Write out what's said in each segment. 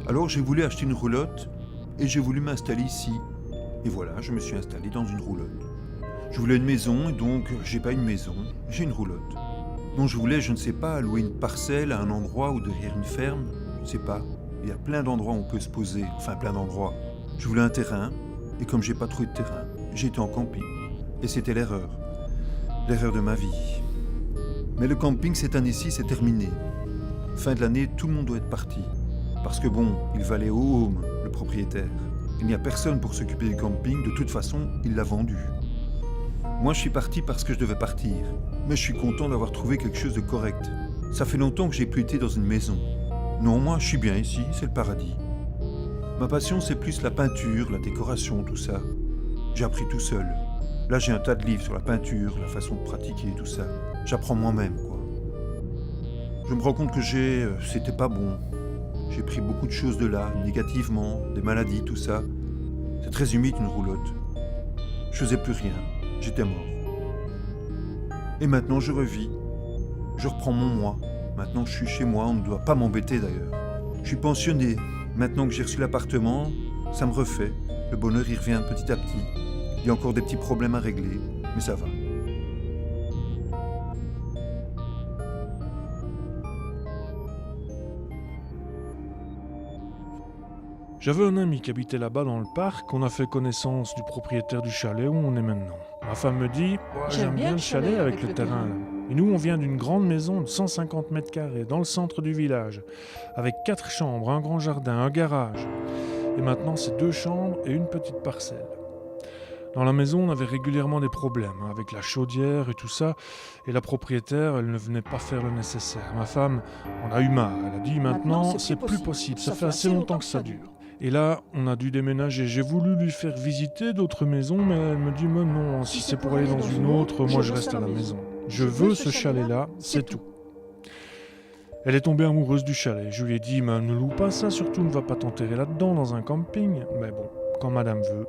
Alors j'ai voulu acheter une roulotte et j'ai voulu m'installer ici. Et voilà, je me suis installé dans une roulotte. Je voulais une maison et donc j'ai pas une maison, j'ai une roulotte. Donc je voulais, je ne sais pas, louer une parcelle à un endroit ou derrière une ferme, je ne sais pas. Il y a plein d'endroits où on peut se poser, enfin plein d'endroits. Je voulais un terrain et comme j'ai pas trouvé de terrain, j'ai été en camping. Et c'était l'erreur de ma vie. Mais le camping cette année-ci c'est terminé. Fin de l'année, tout le monde doit être parti. Parce que bon, il va aller au home, le propriétaire. Il n'y a personne pour s'occuper du camping, de toute façon, il l'a vendu. Moi, je suis parti parce que je devais partir. Mais je suis content d'avoir trouvé quelque chose de correct. Ça fait longtemps que j'ai plus été dans une maison. Non, moi, je suis bien ici, c'est le paradis. Ma passion, c'est plus la peinture, la décoration, tout ça. J'ai appris tout seul. Là, j'ai un tas de livres sur la peinture, la façon de pratiquer, tout ça. J'apprends moi-même, quoi. Je me rends compte que c'était pas bon. J'ai pris beaucoup de choses de là, négativement, des maladies, tout ça. C'est très humide une roulotte. Je faisais plus rien, j'étais mort. Et maintenant je revis. Je reprends mon moi. Maintenant que je suis chez moi, on ne doit pas m'embêter d'ailleurs. Je suis pensionné. Maintenant que j'ai reçu l'appartement, ça me refait. Le bonheur y revient petit à petit. Il y a encore des petits problèmes à régler, mais ça va. J'avais un ami qui habitait là-bas dans le parc, on a fait connaissance du propriétaire du chalet où on est maintenant. Ma femme me dit « J'aime bien le chalet avec le terrain là. » Et nous, on vient d'une grande maison de 150 mètres carrés dans le centre du village, avec 4 chambres, un grand jardin, un garage. Et maintenant, c'est 2 chambres et une petite parcelle. Dans la maison, on avait régulièrement des problèmes avec la chaudière et tout ça, et la propriétaire, elle ne venait pas faire le nécessaire. Ma femme en a eu marre, elle a dit « Maintenant, c'est plus possible, ça fait assez longtemps que ça dure. » Et là, on a dû déménager. J'ai voulu lui faire visiter d'autres maisons, mais elle me dit « Mais non, si c'est pour aller dans une autre, moi je reste à la maison. Je veux ce chalet-là, c'est tout. » Elle est tombée amoureuse du chalet. Je lui ai dit « Mais ne loue pas ça, surtout ne va pas t'enterrer là-dedans, dans un camping. » Mais bon, quand madame veut.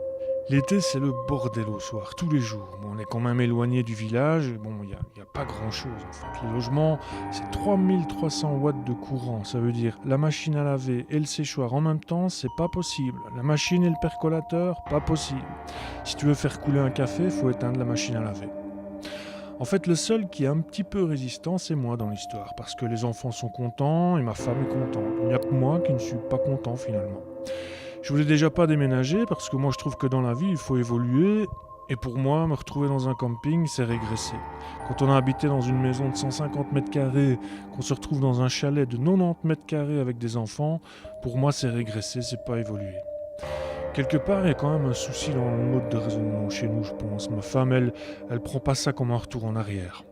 L'été, c'est le bordel au soir, tous les jours. Bon, on est quand même éloigné du village. Bon, il n'y a pas grand-chose. En fait. Les logements, c'est 3300 watts de courant. Ça veut dire la machine à laver et le séchoir en même temps, c'est pas possible. La machine et le percolateur, pas possible. Si tu veux faire couler un café, il faut éteindre la machine à laver. En fait, le seul qui est un petit peu résistant, c'est moi dans l'histoire. Parce que les enfants sont contents et ma femme est contente. Il n'y a que moi qui ne suis pas content finalement. Je voulais déjà pas déménager parce que moi je trouve que dans la vie il faut évoluer et pour moi me retrouver dans un camping c'est régresser. Quand on a habité dans une maison de 150 mètres carrés, qu'on se retrouve dans un chalet de 90 mètres carrés avec des enfants, pour moi c'est régresser, c'est pas évoluer. Quelque part il y a quand même un souci dans le mode de raisonnement chez nous je pense. Ma femme elle prend pas ça comme un retour en arrière.